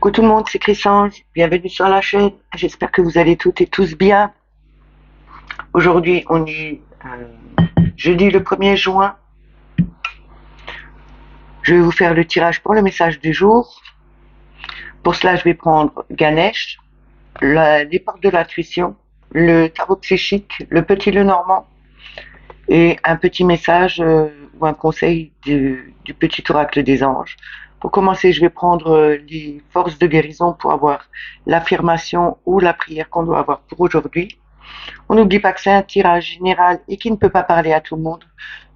Coucou tout le monde, c'est Chrysange, bienvenue sur la chaîne, j'espère que vous allez toutes et tous bien. Aujourd'hui on est jeudi le 1er juin, je vais vous faire le tirage pour le message du jour. Pour cela je vais prendre Ganesh, les portes de l'intuition, le tarot psychique, le petit Lenormand et un petit message ou un conseil du petit oracle des anges. Pour commencer, je vais prendre les forces de guérison pour avoir l'affirmation ou la prière qu'on doit avoir pour aujourd'hui. On n'oublie pas que c'est un tirage général et qui ne peut pas parler à tout le monde.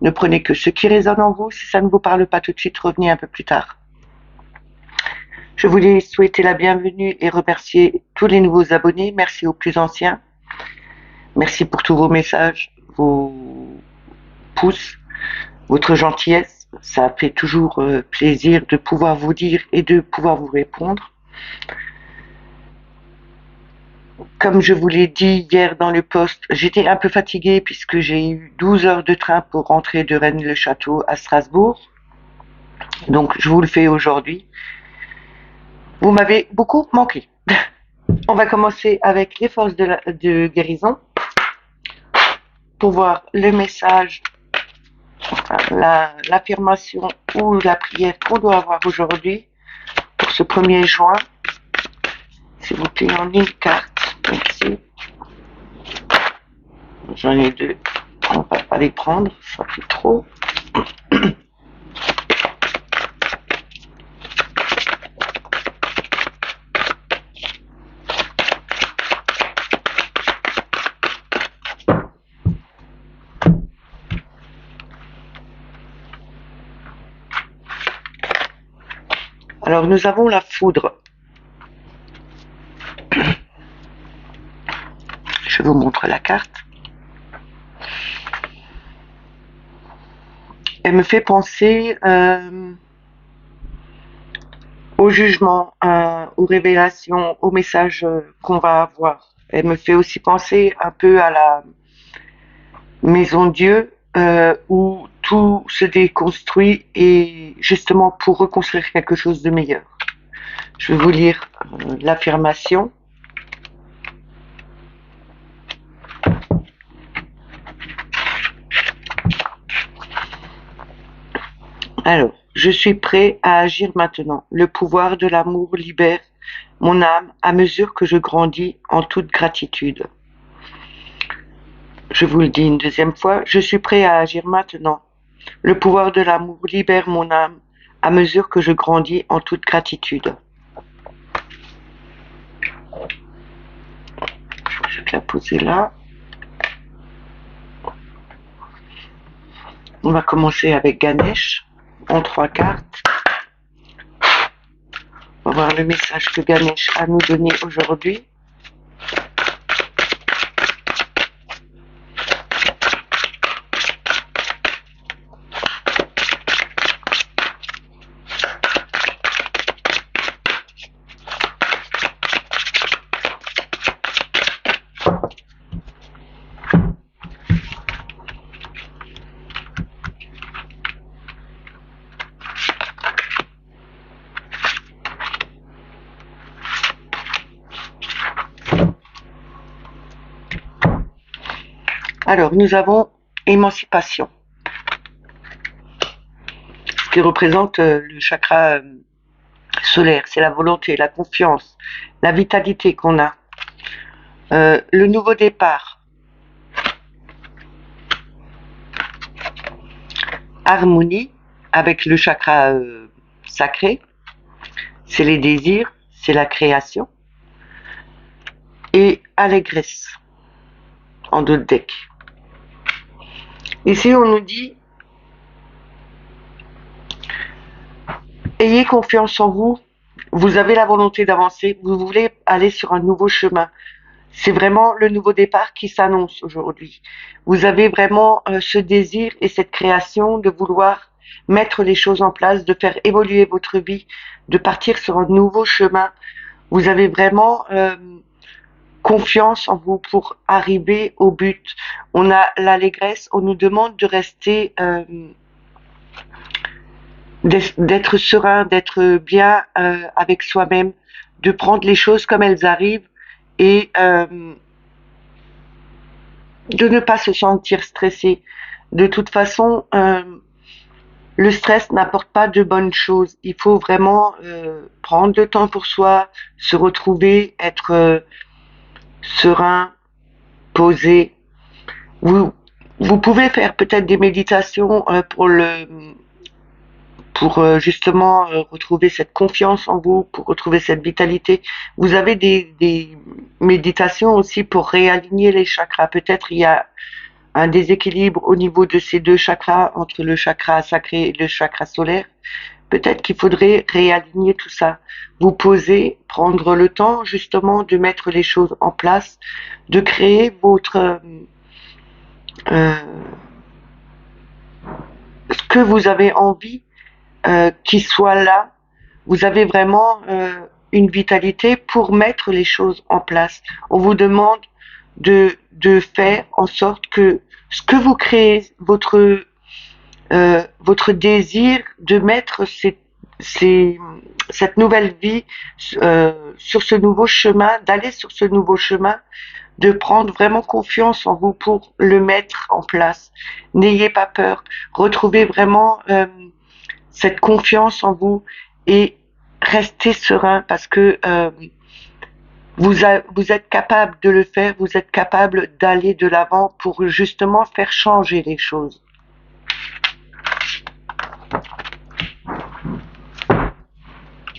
Ne prenez que ce qui résonne en vous. Si ça ne vous parle pas tout de suite, revenez un peu plus tard. Je voulais souhaiter la bienvenue et remercier tous les nouveaux abonnés. Merci aux plus anciens. Merci pour tous vos messages, vos pouces, votre gentillesse. Ça fait toujours plaisir de pouvoir vous dire et de pouvoir vous répondre. Comme je vous l'ai dit hier dans le post, j'étais un peu fatiguée puisque j'ai eu 12 heures de train pour rentrer de Rennes-le-Château à Strasbourg. Donc je vous le fais aujourd'hui. Vous m'avez beaucoup manqué. On va commencer avec les forces de guérison pour voir le message, l'affirmation ou la prière qu'on doit avoir aujourd'hui pour ce 1er juin. S'il vous plaît, en une carte. Merci. J'en ai deux. On va pas les prendre, ça fait trop. Alors nous avons la foudre. Je vous montre la carte. Elle me fait penser au jugement, aux révélations, aux messages qu'on va avoir. Elle me fait aussi penser un peu à la maison Dieu où tout se déconstruit et justement pour reconstruire quelque chose de meilleur. Je vais vous lire l'affirmation. Alors, je suis prêt à agir maintenant. Le pouvoir de l'amour libère mon âme à mesure que je grandis en toute gratitude. Je vous le dis une deuxième fois, je suis prêt à agir maintenant. Le pouvoir de l'amour libère mon âme à mesure que je grandis en toute gratitude. Je vais la poser là. On va commencer avec Ganesh en 3 cartes. On va voir le message que Ganesh a nous donné aujourd'hui. Alors, nous avons émancipation, ce qui représente le chakra solaire, c'est la volonté, la confiance, la vitalité qu'on a, le nouveau départ, harmonie avec le chakra sacré, c'est les désirs, c'est la création, et allégresse en d'autres decks. Ici, on nous dit ayez confiance en vous, vous avez la volonté d'avancer, vous voulez aller sur un nouveau chemin. C'est vraiment le nouveau départ qui s'annonce aujourd'hui. Vous avez vraiment ce désir et cette création de vouloir mettre les choses en place, de faire évoluer votre vie, de partir sur un nouveau chemin. Vous avez vraiment confiance en vous pour arriver au but. On a l'allégresse, on nous demande de rester, d'être serein, d'être bien avec soi-même, de prendre les choses comme elles arrivent et de ne pas se sentir stressé. De toute façon, le stress n'apporte pas de bonnes choses. Il faut vraiment prendre le temps pour soi, se retrouver, être serein, posé. Vous, vous pouvez faire peut-être des méditations pour justement retrouver cette confiance en vous, pour retrouver cette vitalité. Vous avez des méditations aussi pour réaligner les chakras. Peut-être il y a un déséquilibre au niveau de ces deux chakras, entre le chakra sacré et le chakra solaire. Peut-être qu'il faudrait réaligner tout ça. Vous poser, prendre le temps justement de mettre les choses en place, de créer votre euh, ce que vous avez envie qui soit là. Vous avez vraiment une vitalité pour mettre les choses en place. On vous demande de faire en sorte que ce que vous créez, votre désir de mettre cette nouvelle vie sur ce nouveau chemin, d'aller sur ce nouveau chemin, de prendre vraiment confiance en vous pour le mettre en place. N'ayez pas peur. Retrouvez vraiment cette confiance en vous et restez serein parce que vous êtes capable de le faire, vous êtes capable d'aller de l'avant pour justement faire changer les choses.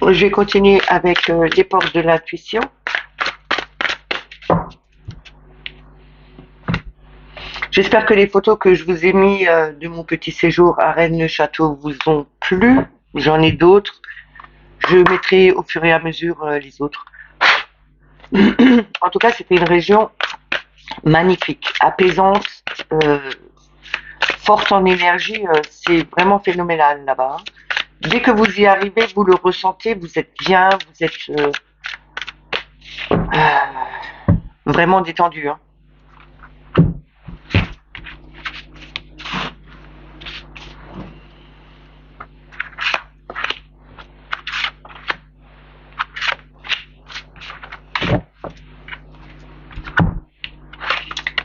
Je vais continuer avec les portes de l'intuition. J'espère que les photos que je vous ai mis de mon petit séjour à Rennes-le-Château vous ont plu. J'en ai d'autres. Je mettrai au fur et à mesure les autres. En tout cas, c'était une région magnifique, apaisante, forte en énergie. C'est vraiment phénoménal là-bas. Dès que vous y arrivez, vous le ressentez, vous êtes bien, vous êtes vraiment détendu. Hein.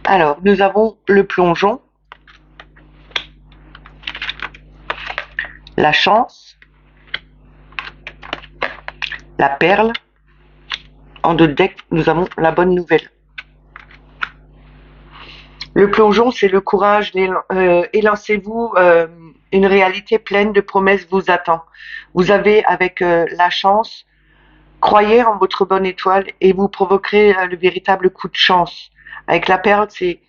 Alors, nous avons le plongeon, la chance, la perle. En deux decks, nous avons la bonne nouvelle. Le plongeon, c'est le courage, élancez-vous, une réalité pleine de promesses vous attend. Vous avez avec la chance, croyez en votre bonne étoile et vous provoquerez le véritable coup de chance. Avec la perle, c'est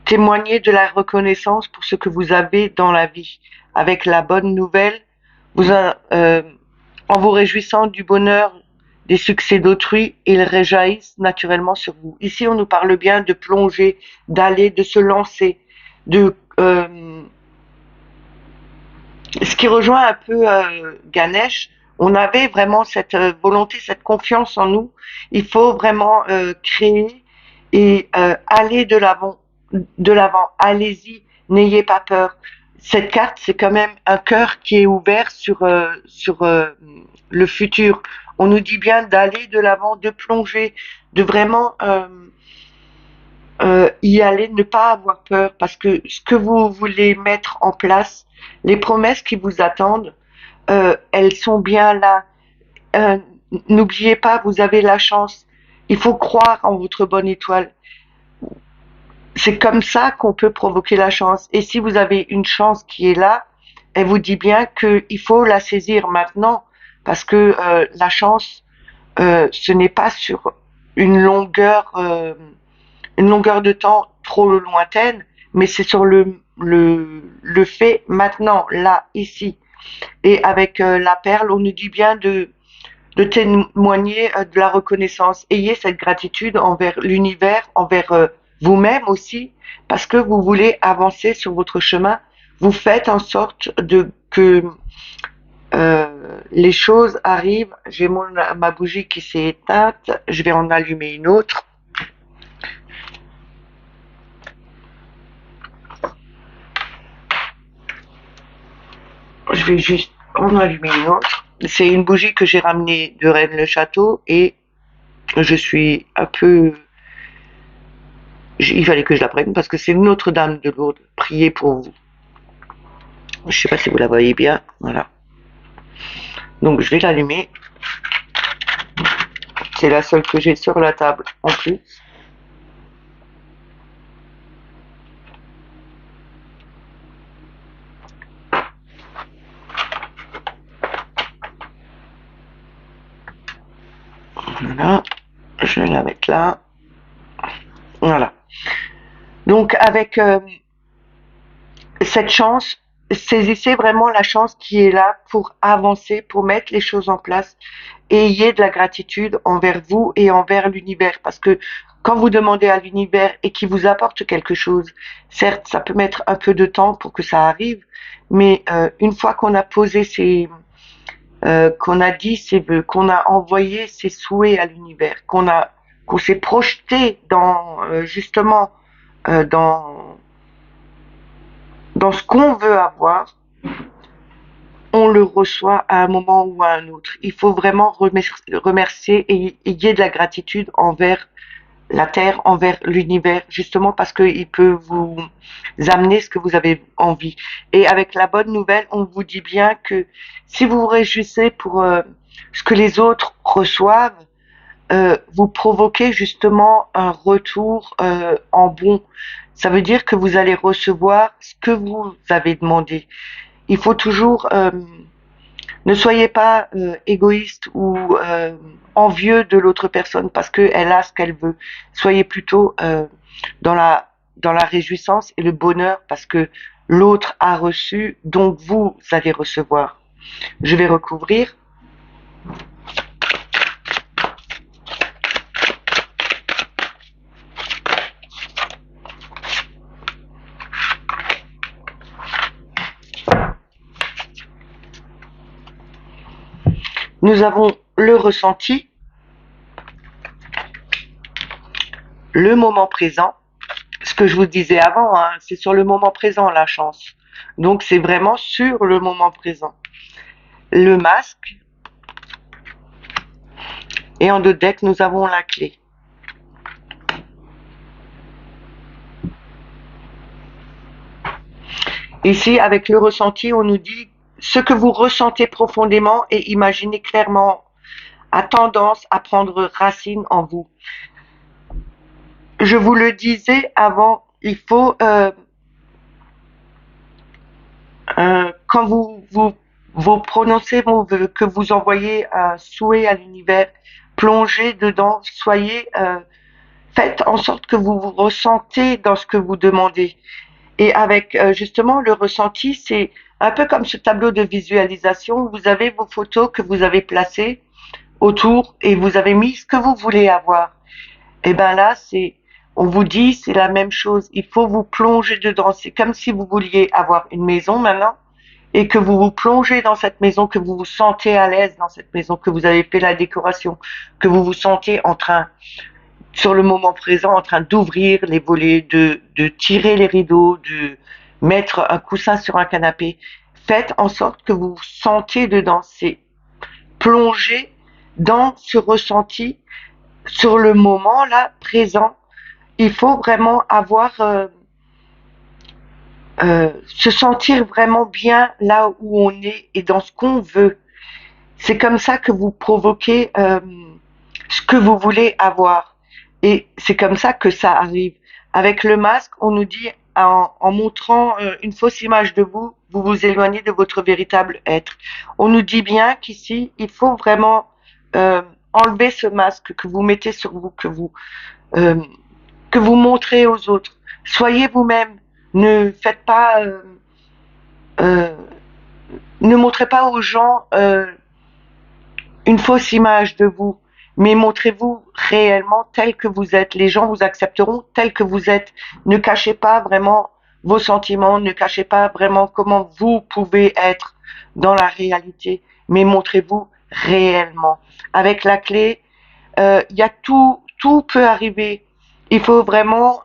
témoigner de la reconnaissance pour ce que vous avez dans la vie. Avec la bonne nouvelle, en vous réjouissant du bonheur des succès d'autrui, ils réjaillissent naturellement sur vous. Ici, on nous parle bien de plonger, d'aller, de se lancer, de ce qui rejoint un peu Ganesh. On avait vraiment cette volonté, cette confiance en nous. Il faut vraiment créer et aller de l'avant. De l'avant, allez-y, n'ayez pas peur. Cette carte, c'est quand même un cœur qui est ouvert sur le futur. On nous dit bien d'aller de l'avant, de plonger, de vraiment y aller, ne pas avoir peur, parce que ce que vous voulez mettre en place, les promesses qui vous attendent, elles sont bien là. Euh, N'oubliez pas, vous avez la chance. Il faut croire en votre bonne étoile. C'est comme ça qu'on peut provoquer la chance. Et si vous avez une chance qui est là, elle vous dit bien qu'il faut la saisir maintenant, parce que la chance, ce n'est pas sur une longueur de temps trop lointaine, mais c'est sur le fait maintenant, là, ici. Et avec la perle, on nous dit bien de témoigner de la reconnaissance. Ayez cette gratitude envers l'univers, envers vous-même aussi, parce que vous voulez avancer sur votre chemin. Vous faites en sorte que les choses arrivent. J'ai ma bougie qui s'est éteinte. Je vais en allumer une autre. Je vais juste en allumer une autre. C'est une bougie que j'ai ramenée de Rennes-le-Château et je suis un peu... Il fallait que je la prenne parce que c'est Notre-Dame de Lourdes. Priez pour vous. Je sais pas si vous la voyez bien. Voilà. Donc je vais l'allumer. C'est la seule que j'ai sur la table en plus. Voilà. Je vais la mettre là. Voilà. Donc avec cette chance, saisissez vraiment la chance qui est là pour avancer, pour mettre les choses en place et ayez de la gratitude envers vous et envers l'univers. Parce que quand vous demandez à l'univers et qu'il vous apporte quelque chose, certes, ça peut mettre un peu de temps pour que ça arrive, mais une fois qu'on a posé qu'on a dit ses vœux, qu'on a envoyé ses souhaits à l'univers, qu'on s'est projeté dans justement dans ce qu'on veut avoir, on le reçoit à un moment ou à un autre. Il faut vraiment remercier et ayez de la gratitude envers la Terre, envers l'univers, justement parce qu'il peut vous amener ce que vous avez envie. Et avec la bonne nouvelle, on vous dit bien que si vous vous réjouissez pour ce que les autres reçoivent, vous provoquez justement un retour en bon. Ça veut dire que vous allez recevoir ce que vous avez demandé. Il faut toujours ne soyez pas égoïste ou envieux de l'autre personne parce qu'elle a ce qu'elle veut. Soyez plutôt dans la réjouissance et le bonheur parce que l'autre a reçu, donc vous allez recevoir. Je vais recouvrir. Nous avons le ressenti, le moment présent. Ce que je vous disais avant, hein, c'est sur le moment présent la chance. Donc c'est vraiment sur le moment présent. Le masque. Et en deux decks, nous avons la clé. Ici, avec le ressenti, on nous dit ce que vous ressentez profondément et imaginez clairement a tendance à prendre racine en vous. Je vous le disais avant, il faut quand vous prononcez vos vœux, que vous envoyez un souhait à l'univers, plongez dedans, soyez faites en sorte que vous vous ressentez dans ce que vous demandez. Et avec justement le ressenti, c'est un peu comme ce tableau de visualisation. Vous avez vos photos que vous avez placées autour et vous avez mis ce que vous voulez avoir. Et ben là, on vous dit, c'est la même chose. Il faut vous plonger dedans. C'est comme si vous vouliez avoir une maison maintenant et que vous vous plongez dans cette maison, que vous vous sentez à l'aise dans cette maison, que vous avez fait la décoration, que vous vous sentez en train, sur le moment présent, en train d'ouvrir les volets, de tirer les rideaux, de mettre un coussin sur un canapé. Faites en sorte que vous vous sentez dedans. C'est plonger dans ce ressenti sur le moment là présent. Il faut vraiment avoir se sentir vraiment bien là où on est et dans ce qu'on veut. C'est comme ça que vous provoquez ce que vous voulez avoir. Et c'est comme ça que ça arrive. Avec le masque, on nous dit, en montrant une fausse image de vous, vous vous éloignez de votre véritable être. On nous dit bien qu'ici, il faut vraiment enlever ce masque que vous mettez sur vous, euh, que vous montrez aux autres. Soyez vous-même. Ne faites pas, euh, ne montrez pas aux gens une fausse image de vous, mais montrez-vous réellement tel que vous êtes. Les gens vous accepteront tel que vous êtes. Ne cachez pas vraiment vos sentiments, ne cachez pas vraiment comment vous pouvez être dans la réalité, mais montrez-vous réellement. Avec la clé, il y a tout peut arriver. Il faut vraiment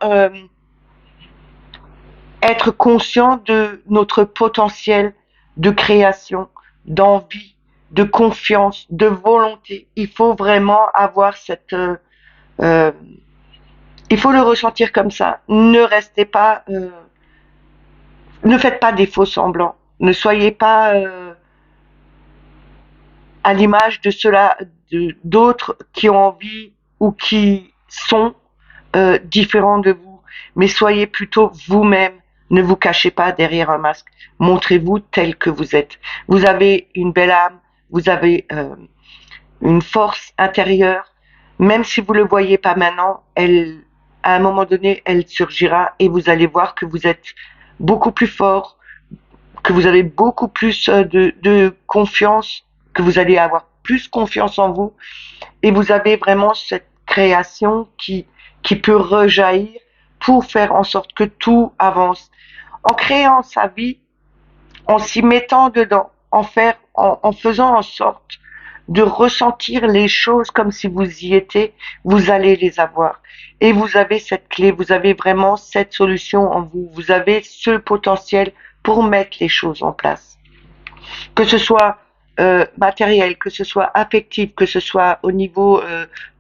être conscient de notre potentiel de création, d'envie, de confiance, de volonté. Il faut vraiment avoir euh, il faut le ressentir comme ça. Ne restez pas, ne faites pas des faux semblants. Ne soyez pas à l'image de ceux-là, d'autres qui ont envie ou qui sont différents de vous. Mais soyez plutôt vous-même. Ne vous cachez pas derrière un masque. Montrez-vous tel que vous êtes. Vous avez une belle âme. Vous avez une force intérieure. Même si vous ne le voyez pas maintenant, à un moment donné, elle surgira et vous allez voir que vous êtes beaucoup plus fort, que vous avez beaucoup plus de confiance, que vous allez avoir plus confiance en vous et vous avez vraiment cette création qui peut rejaillir pour faire en sorte que tout avance. En créant sa vie, en s'y mettant dedans, en faisant en sorte de ressentir les choses comme si vous y étiez, vous allez les avoir. Et vous avez cette clé, vous avez vraiment cette solution en vous, vous avez ce potentiel pour mettre les choses en place. Que ce soit matériel, que ce soit affectif, que ce soit au niveau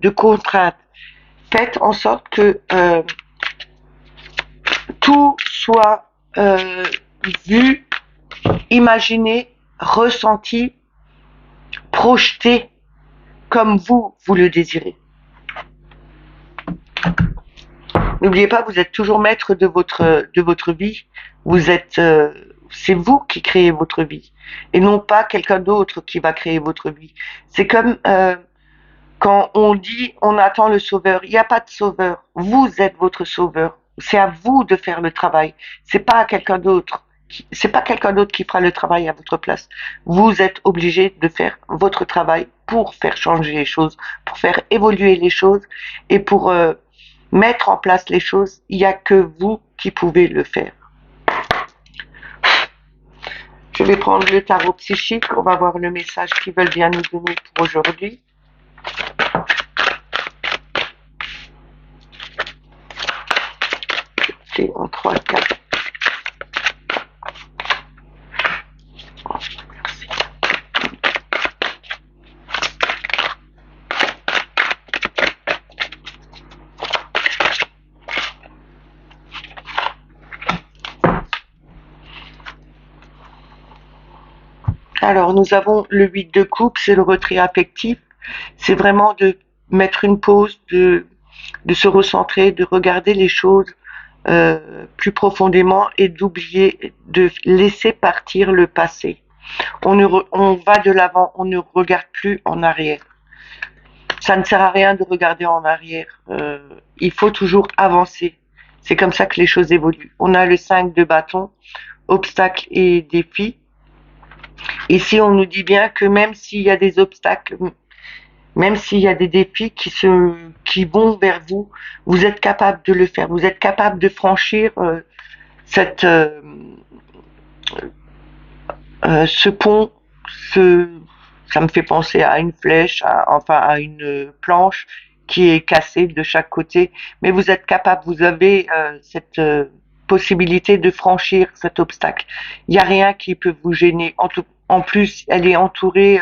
de contraintes, faites en sorte que tout soit vu, imaginé, ressenti, projeté comme vous le désirez. N'oubliez pas, vous êtes toujours maître de votre vie. C'est vous qui créez votre vie et non pas quelqu'un d'autre qui va créer votre vie. C'est comme quand on dit on attend le sauveur. Il n'y a pas de sauveur. Vous êtes votre sauveur. C'est à vous de faire le travail. C'est pas à quelqu'un d'autre. C'est pas quelqu'un d'autre qui fera le travail à votre place. Vous êtes obligé de faire votre travail pour faire changer les choses, pour faire évoluer les choses et pour mettre en place les choses. Il n'y a que vous qui pouvez le faire. Je vais prendre le tarot psychique. On va voir le message qu'ils veulent bien nous donner pour aujourd'hui. C'est en 3, 4. Merci. Alors, nous avons le 8 de coupe, c'est le retrait affectif. C'est vraiment de mettre une pause, de se recentrer, de regarder les choses plus profondément et d'oublier, de laisser partir le passé. On va de l'avant, on ne regarde plus en arrière. Ça ne sert à rien de regarder en arrière. Il faut toujours avancer. C'est comme ça que les choses évoluent. On a le 5 de bâton, obstacles et défis. Ici, on nous dit bien que même s'il y a des obstacles, même s'il y a des défis qui vont vers vous, vous êtes capable de le faire. Vous êtes capable de franchir ce pont. Ça me fait penser à une flèche, à une planche qui est cassée de chaque côté. Mais vous êtes capable. Vous avez cette possibilité de franchir cet obstacle. Il n'y a rien qui peut vous gêner. En plus, elle est entourée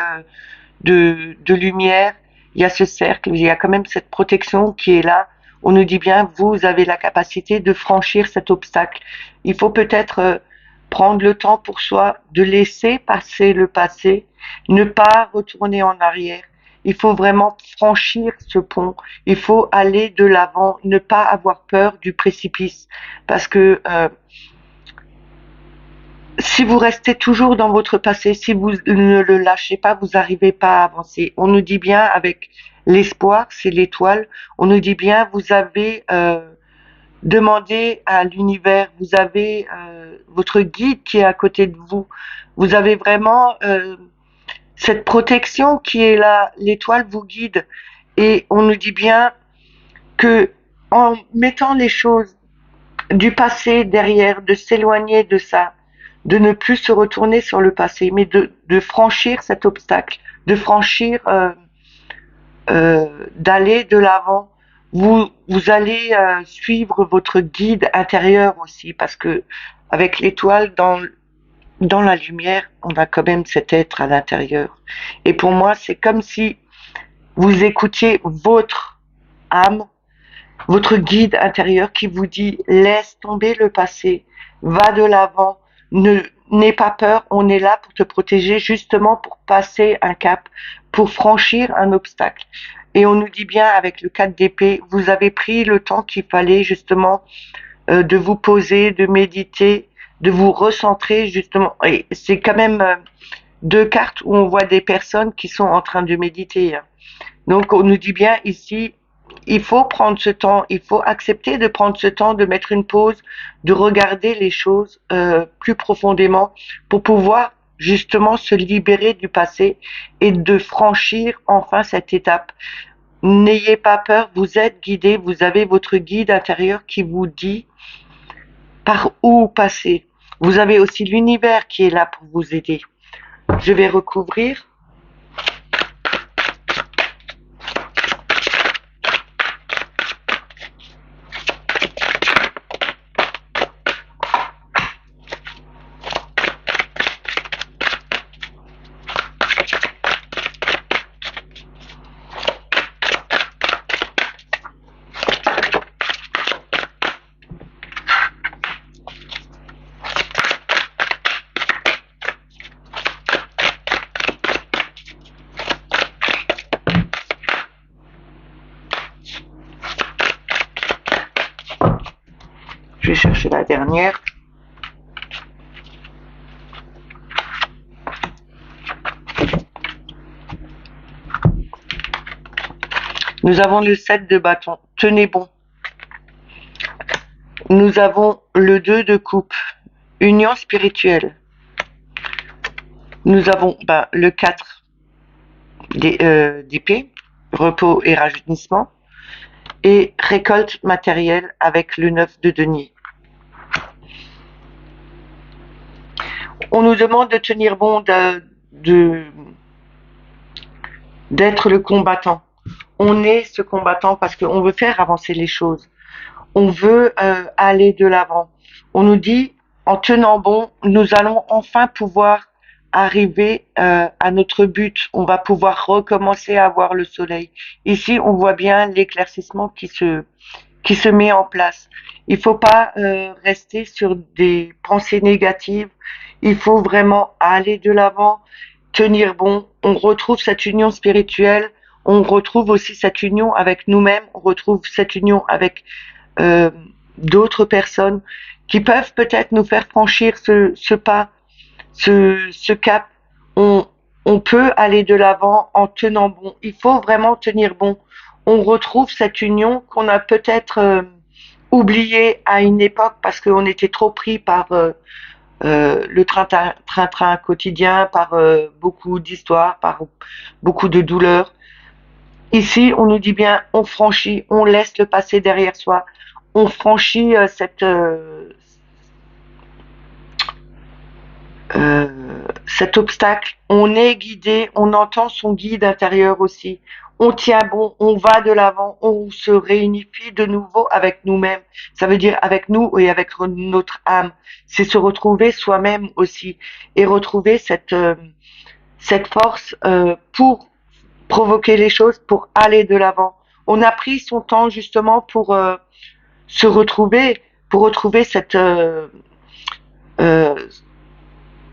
de lumière. Il y a ce cercle, il y a quand même cette protection qui est là. On nous dit bien, vous avez la capacité de franchir cet obstacle. Il faut peut-être prendre le temps pour soi de laisser passer le passé, ne pas retourner en arrière. Il faut vraiment franchir ce pont. Il faut aller de l'avant, ne pas avoir peur du précipice. Parce que si vous restez toujours dans votre passé, si vous ne le lâchez pas, vous n'arrivez pas à avancer. On nous dit bien avec l'espoir, c'est l'étoile, on nous dit bien vous avez demandé à l'univers, vous avez votre guide qui est à côté de vous, vous avez vraiment cette protection qui est là, l'étoile vous guide et on nous dit bien que en mettant les choses du passé derrière, de s'éloigner de ça, de ne plus se retourner sur le passé, mais de franchir cet obstacle, de franchir, d'aller de l'avant. Vous allez suivre votre guide intérieur aussi, parce que avec l'étoile dans la lumière, on a quand même cet être à l'intérieur. Et pour moi, c'est comme si vous écoutiez votre âme, votre guide intérieur qui vous dit laisse tomber le passé, va de l'avant, ne n'aie pas peur, on est là pour te protéger justement pour passer un cap, pour franchir un obstacle. Et on nous dit bien avec le 4 d'épée, vous avez pris le temps qu'il fallait justement de vous poser, de méditer, de vous recentrer justement. Et c'est quand même deux cartes où on voit des personnes qui sont en train de méditer, hein. Donc on nous dit bien ici, il faut prendre ce temps, il faut accepter de prendre ce temps, de mettre une pause, de regarder les choses plus profondément pour pouvoir justement se libérer du passé et de franchir enfin cette étape. N'ayez pas peur, vous êtes guidé, vous avez votre guide intérieur qui vous dit par où passer. Vous avez aussi l'univers qui est là pour vous aider. Je vais recouvrir. Je vais chercher la dernière. Nous avons le 7 de bâton. Tenez bon. Nous avons le 2 de coupe. Union spirituelle. Nous avons le 4 d'épée. Repos et rajeunissement. Et récolte matérielle avec le 9 de denier. On nous demande de tenir bon, d'être le combattant. On est ce combattant parce qu'on veut faire avancer les choses. On veut aller de l'avant. On nous dit, en tenant bon, nous allons enfin pouvoir arriver à notre but. On va pouvoir recommencer à voir le soleil. Ici, on voit bien l'éclaircissement qui se met en place. Il faut pas rester sur des pensées négatives. Il faut vraiment aller de l'avant, tenir bon. On retrouve cette union spirituelle. On retrouve aussi cette union avec nous-mêmes. On retrouve cette union avec euh, d'autres personnes qui peuvent peut-être nous faire franchir ce pas, ce cap. On peut aller de l'avant en tenant bon. Il faut vraiment tenir bon. On retrouve cette union qu'on a peut-être oubliée à une époque parce qu'on était trop pris par le train-train quotidien, par beaucoup d'histoires, par beaucoup de douleurs. Ici, on nous dit bien, on franchit, on laisse le passé derrière soi, on franchit cet obstacle, on est guidé, on entend son guide intérieur aussi, on tient bon, on va de l'avant, on se réunifie de nouveau avec nous-mêmes. Ça veut dire avec nous et avec notre âme. C'est se retrouver soi-même aussi et retrouver cette force pour provoquer les choses, pour aller de l'avant. On a pris son temps justement pour se retrouver, pour retrouver euh,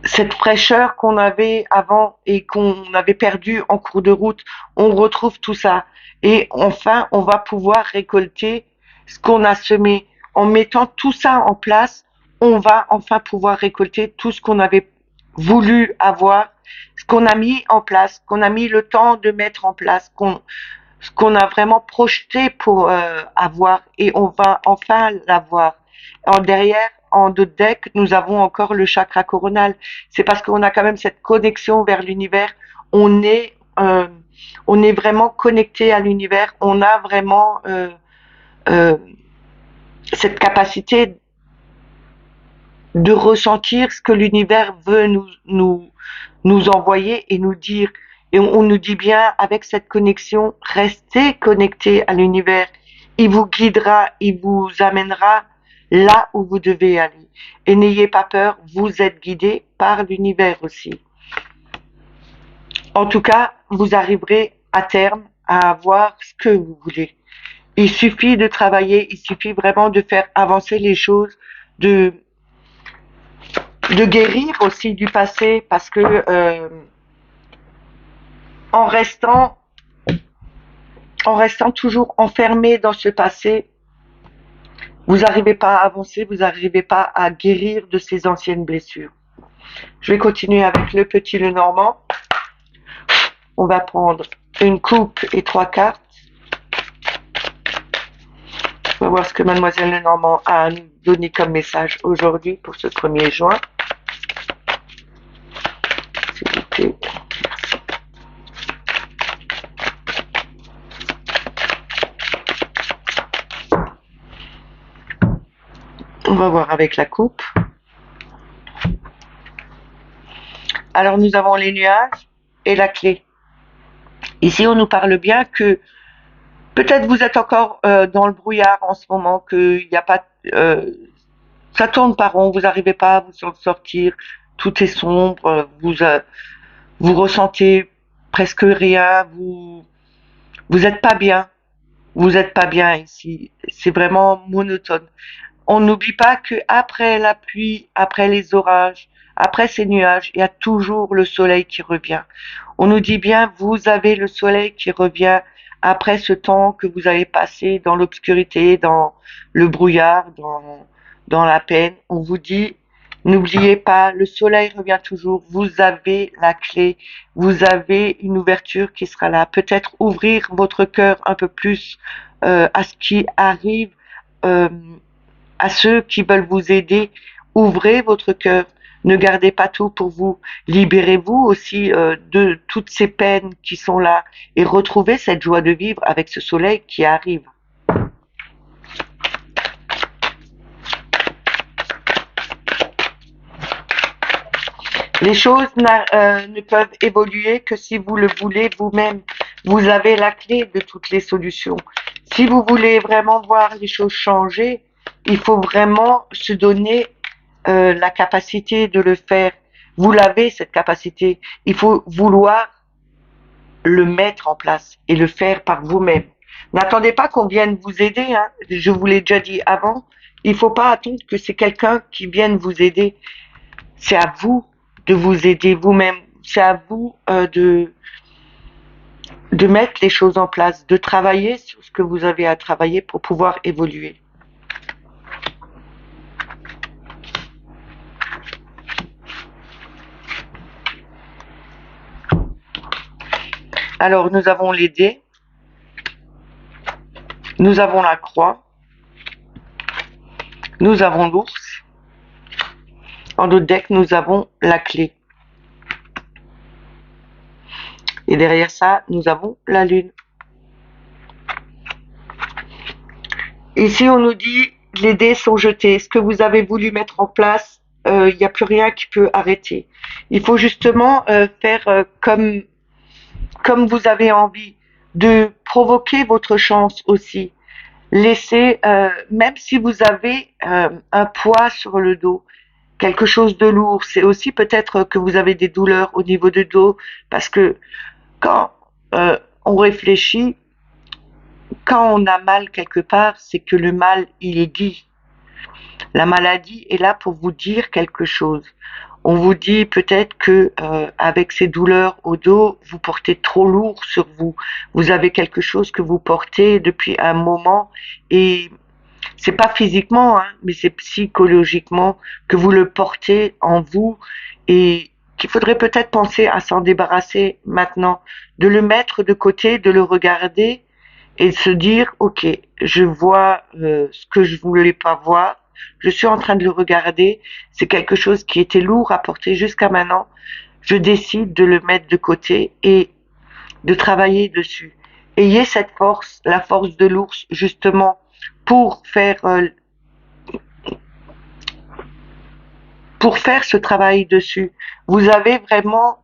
cette fraîcheur qu'on avait avant et qu'on avait perdue en cours de route. On retrouve tout ça. Et enfin, on va pouvoir récolter ce qu'on a semé. En mettant tout ça en place, on va enfin pouvoir récolter tout ce qu'on avait voulu avoir, ce qu'on a mis en place, qu'on a mis le temps de mettre en place, ce qu'on a vraiment projeté pour avoir, et on va enfin l'avoir. En derrière, en d'autres decks, nous avons encore le chakra coronal. C'est parce qu'on a quand même cette connexion vers l'univers. On est, euh, on est vraiment connecté à l'univers. On a vraiment euh, cette capacité de ressentir ce que l'univers veut nous envoyer et nous dire. Et on nous dit bien, avec cette connexion, restez connectés à l'univers. Il vous guidera, il vous amènera là où vous devez aller. Et n'ayez pas peur, vous êtes guidé par l'univers aussi. En tout cas, vous arriverez à terme à avoir ce que vous voulez. Il suffit de travailler, il suffit vraiment de faire avancer les choses, de, de guérir aussi du passé, parce que en restant, en restant toujours enfermé dans ce passé, vous n'arrivez pas à avancer, vous n'arrivez pas à guérir de ces anciennes blessures. Je vais continuer avec le petit Lenormand. On va prendre une coupe et 3 cartes. On va voir ce que Mademoiselle Lenormand a à nous donner comme message aujourd'hui pour ce 1er juin. S'il vous plaît. On va voir avec la coupe. Alors nous avons les nuages et la clé. Ici on nous parle bien que peut-être vous êtes encore dans le brouillard en ce moment, qu'il n'y a pas... ça tourne pas rond, vous n'arrivez pas à vous en sortir, tout est sombre, vous ressentez presque rien, vous êtes pas bien. Vous êtes pas bien ici. C'est vraiment monotone. On n'oublie pas que après la pluie, après les orages, après ces nuages, il y a toujours le soleil qui revient. On nous dit bien, vous avez le soleil qui revient après ce temps que vous avez passé dans l'obscurité, dans le brouillard, dans la peine. On vous dit, n'oubliez pas, le soleil revient toujours. Vous avez la clé. Vous avez une ouverture qui sera là. Peut-être ouvrir votre cœur un peu plus à ce qui arrive, à ceux qui veulent vous aider. Ouvrez votre cœur. Ne gardez pas tout pour vous. Libérez-vous aussi de toutes ces peines qui sont là et retrouvez cette joie de vivre avec ce soleil qui arrive. Les choses ne peuvent évoluer que si vous le voulez vous-même. Vous avez la clé de toutes les solutions. Si vous voulez vraiment voir les choses changer, il faut vraiment se donner la capacité de le faire. Vous l'avez, cette capacité. Il faut vouloir le mettre en place et le faire par vous-même. N'attendez pas qu'on vienne vous aider. Hein. Je vous l'ai déjà dit avant. Il ne faut pas attendre que c'est quelqu'un qui vienne vous aider. C'est à vous de vous aider vous-même. C'est à vous de mettre les choses en place, de travailler sur ce que vous avez à travailler pour pouvoir évoluer. Alors, nous avons les dés, nous avons la croix, nous avons l'ours. En notre deck, nous avons la clé. Et derrière ça, nous avons la lune. Ici, on nous dit, les dés sont jetés. Ce que vous avez voulu mettre en place, il n'y a plus rien qui peut arrêter. Il faut justement faire comme vous avez envie, de provoquer votre chance aussi. Laissez, même si vous avez un poids sur le dos, quelque chose de lourd, c'est aussi peut-être que vous avez des douleurs au niveau du dos, parce que quand on réfléchit, quand on a mal quelque part, c'est que le mal, il est dit. La maladie est là pour vous dire quelque chose. On vous dit peut-être que avec ces douleurs au dos, vous portez trop lourd sur vous. Vous avez quelque chose que vous portez depuis un moment et c'est pas physiquement, hein, mais c'est psychologiquement que vous le portez en vous et qu'il faudrait peut-être penser à s'en débarrasser maintenant, de le mettre de côté, de le regarder et de se dire, ok, je vois ce que je voulais pas voir. Je suis en train de le regarder. C'est quelque chose qui était lourd à porter jusqu'à maintenant. Je décide de le mettre de côté et de travailler dessus. Ayez cette force, la force de l'ours, justement, pour faire ce travail dessus. Vous avez vraiment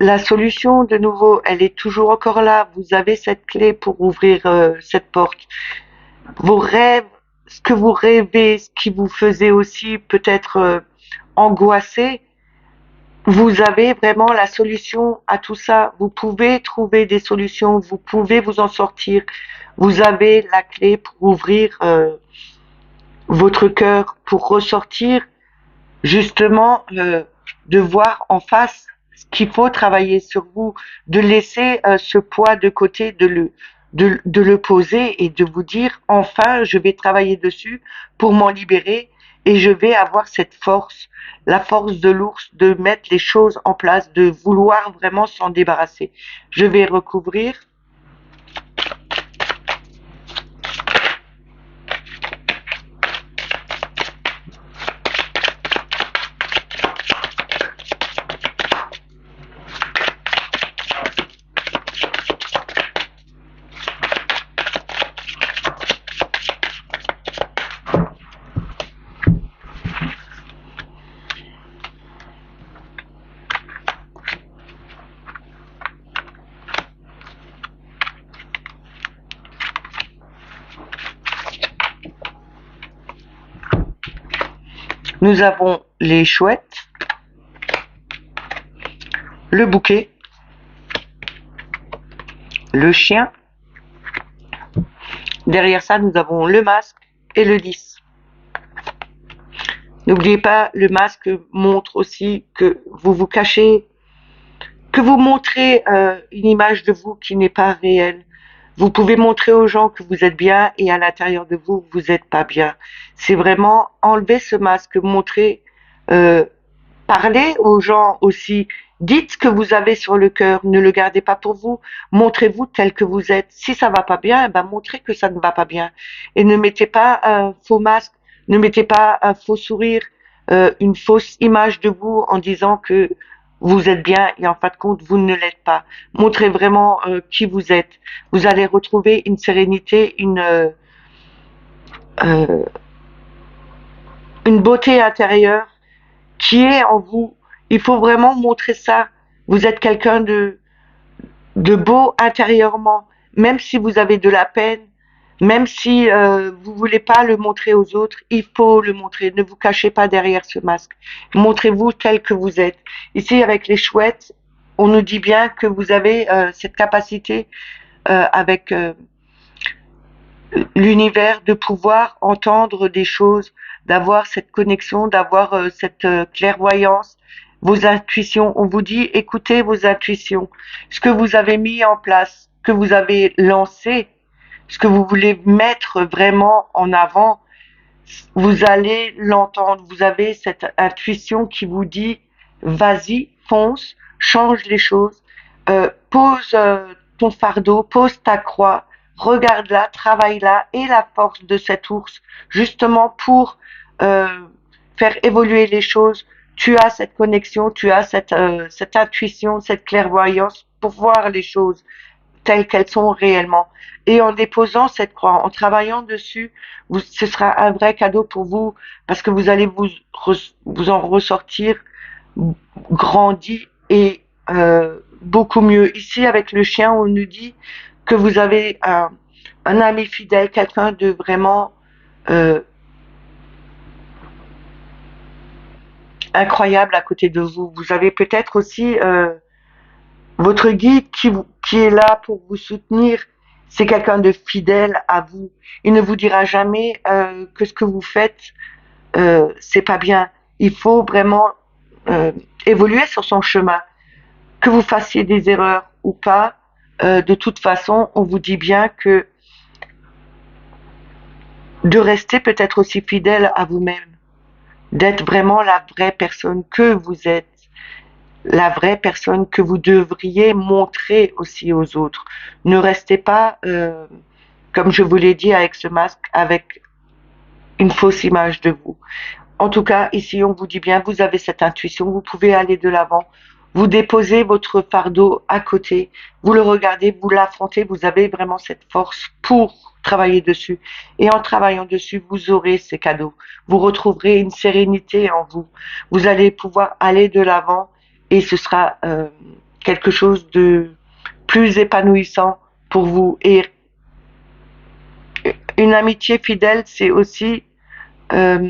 la solution de nouveau. Elle est toujours encore là. Vous avez cette clé pour ouvrir cette porte. Vos rêves ce que vous rêvez, ce qui vous faisait aussi peut-être angoisser, vous avez vraiment la solution à tout ça. Vous pouvez trouver des solutions, vous pouvez vous en sortir. Vous avez la clé pour ouvrir votre cœur, pour ressortir justement de voir en face ce qu'il faut travailler sur vous, de laisser ce poids de côté, de le poser et de vous dire enfin je vais travailler dessus pour m'en libérer et je vais avoir cette force, la force de l'ours, de mettre les choses en place, de vouloir vraiment s'en débarrasser. Je vais recouvrir. Nous avons les chouettes, le bouquet, le chien. Derrière ça, nous avons le masque et le 10. N'oubliez pas, le masque montre aussi que vous vous cachez, que vous montrez une image de vous qui n'est pas réelle. Vous pouvez montrer aux gens que vous êtes bien et à l'intérieur de vous, vous n'êtes pas bien. C'est vraiment enlever ce masque, montrer, parlez aux gens aussi. Dites ce que vous avez sur le cœur, ne le gardez pas pour vous. Montrez-vous tel que vous êtes. Si ça va pas bien, eh ben montrez que ça ne va pas bien. Et ne mettez pas un faux masque, ne mettez pas un faux sourire, une fausse image de vous en disant que vous êtes bien et en fin de compte vous ne l'êtes pas. Montrez vraiment qui vous êtes. Vous allez retrouver une sérénité, euh, une beauté intérieure qui est en vous. Il faut vraiment montrer ça. Vous êtes quelqu'un de beau intérieurement, même si vous avez de la peine, même si vous voulez pas le montrer aux autres, il faut le montrer. Ne vous cachez pas derrière ce masque. Montrez-vous tel que vous êtes. Ici, avec les chouettes, on nous dit bien que vous avez cette capacité avec l'univers de pouvoir entendre des choses, d'avoir cette connexion, d'avoir cette clairvoyance, vos intuitions. On vous dit écoutez vos intuitions, ce que vous avez mis en place, ce que vous avez lancé, ce que vous voulez mettre vraiment en avant, vous allez l'entendre. Vous avez cette intuition qui vous dit vas-y, fonce, change les choses, pose ton fardeau, pose ta croix, regarde-la, travaille-la et la force de cet ours justement pour faire évoluer les choses. Tu as cette connexion, tu as cette intuition, cette clairvoyance pour voir les choses telles qu'elles sont réellement. Et en déposant cette croix, en travaillant dessus, ce sera un vrai cadeau pour vous parce que vous allez vous en ressortir grandi et beaucoup mieux. Ici, avec le chien, on nous dit que vous avez un ami fidèle, quelqu'un de vraiment incroyable à côté de vous. Vous avez peut-être aussi votre guide qui est là pour vous soutenir. C'est quelqu'un de fidèle à vous. Il ne vous dira jamais que ce que vous faites, c'est pas bien. Il faut vraiment évoluer sur son chemin. Que vous fassiez des erreurs ou pas, de toute façon, on vous dit bien que de rester peut-être aussi fidèle à vous-même, d'être vraiment la vraie personne que vous êtes, la vraie personne que vous devriez montrer aussi aux autres. Ne restez pas, comme je vous l'ai dit, avec ce masque, avec une fausse image de vous. En tout cas, ici, on vous dit bien, vous avez cette intuition, vous pouvez aller de l'avant. Vous déposez votre fardeau à côté, vous le regardez, vous l'affrontez, vous avez vraiment cette force pour travailler dessus. Et en travaillant dessus, vous aurez ces cadeaux. Vous retrouverez une sérénité en vous. Vous allez pouvoir aller de l'avant et ce sera quelque chose de plus épanouissant pour vous. Et Une amitié fidèle, c'est aussi euh,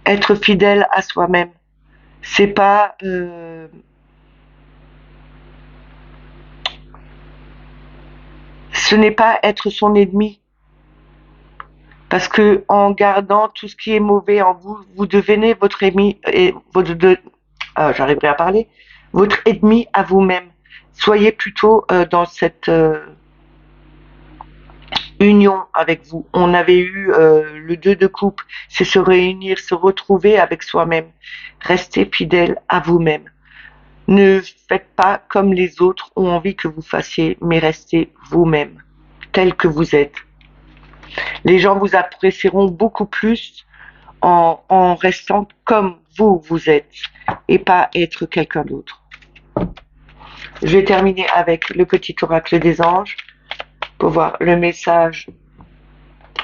être fidèle à soi-même. C'est pas, ce n'est pas être son ennemi, parce que en gardant tout ce qui est mauvais en vous, vous devenez votre ennemi et j'arriverai à parler, votre ennemi à vous-même. Soyez plutôt dans cette union avec vous. On avait eu le 2 de coupe, c'est se réunir, se retrouver avec soi-même. Restez fidèle à vous-même. Ne faites pas comme les autres ont envie que vous fassiez, mais restez vous-même, tel que vous êtes. Les gens vous apprécieront beaucoup plus en restant comme vous êtes et pas être quelqu'un d'autre. Je vais terminer avec le petit oracle des anges pour voir le message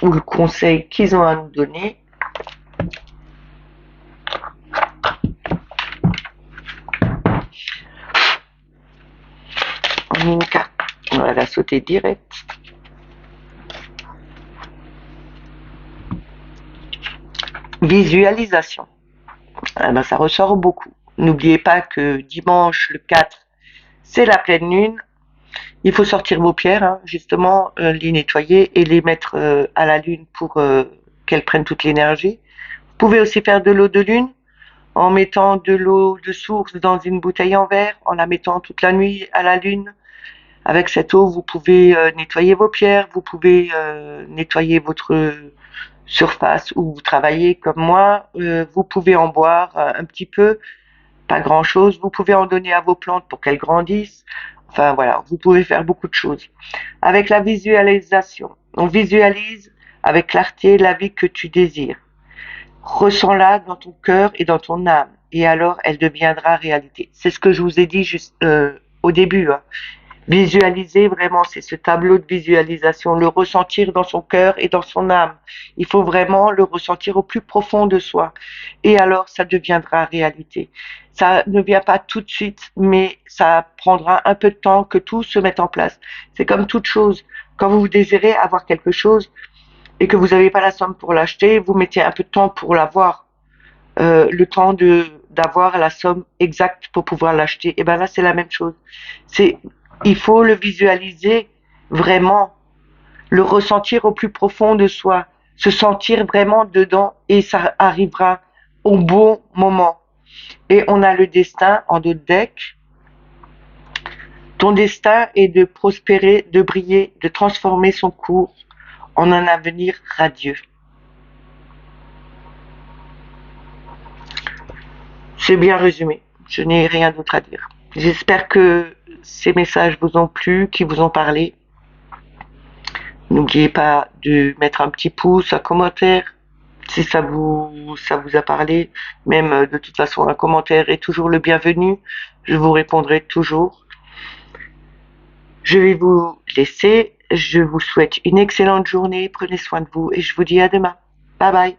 ou le conseil qu'ils ont à nous donner. On met une carte, on va la sauter direct. Visualisation. Ah ben, ça ressort beaucoup. N'oubliez pas que dimanche le 4, c'est la pleine lune. Il faut sortir vos pierres, hein, justement, les nettoyer et les mettre à la lune pour qu'elles prennent toute l'énergie. Vous pouvez aussi faire de l'eau de lune en mettant de l'eau de source dans une bouteille en verre, en la mettant toute la nuit à la lune. Avec cette eau, vous pouvez nettoyer vos pierres, vous pouvez nettoyer votre surface où vous travaillez comme moi. Vous pouvez en boire un petit peu, pas grand-chose. Vous pouvez en donner à vos plantes pour qu'elles grandissent. Enfin voilà, vous pouvez faire beaucoup de choses. Avec la visualisation, on visualise avec clarté la vie que tu désires. Ressens-la dans ton cœur et dans ton âme, et alors elle deviendra réalité. C'est ce que je vous ai dit juste au début. Hein. Visualiser vraiment, c'est ce tableau de visualisation, le ressentir dans son cœur et dans son âme. Il faut vraiment le ressentir au plus profond de soi. Et alors, ça deviendra réalité. Ça ne vient pas tout de suite, mais ça prendra un peu de temps que tout se mette en place. C'est comme toute chose. Quand vous désirez avoir quelque chose et que vous n'avez pas la somme pour l'acheter, vous mettez un peu de temps pour l'avoir. Le temps d'avoir la somme exacte pour pouvoir l'acheter. Et ben là, c'est la même chose. C'est Il faut le visualiser vraiment, le ressentir au plus profond de soi, se sentir vraiment dedans et ça arrivera au bon moment. Et on a le destin en d'autres decks. Ton destin est de prospérer, de briller, de transformer son cours en un avenir radieux. C'est bien résumé. Je n'ai rien d'autre à dire. J'espère que ces messages vous ont plu, qu'ils vous ont parlé. N'oubliez pas de mettre un petit pouce, un commentaire, si ça vous a parlé. Même de toute façon, un commentaire est toujours le bienvenu. Je vous répondrai toujours. Je vais vous laisser. Je vous souhaite une excellente journée. Prenez soin de vous et je vous dis à demain. Bye bye.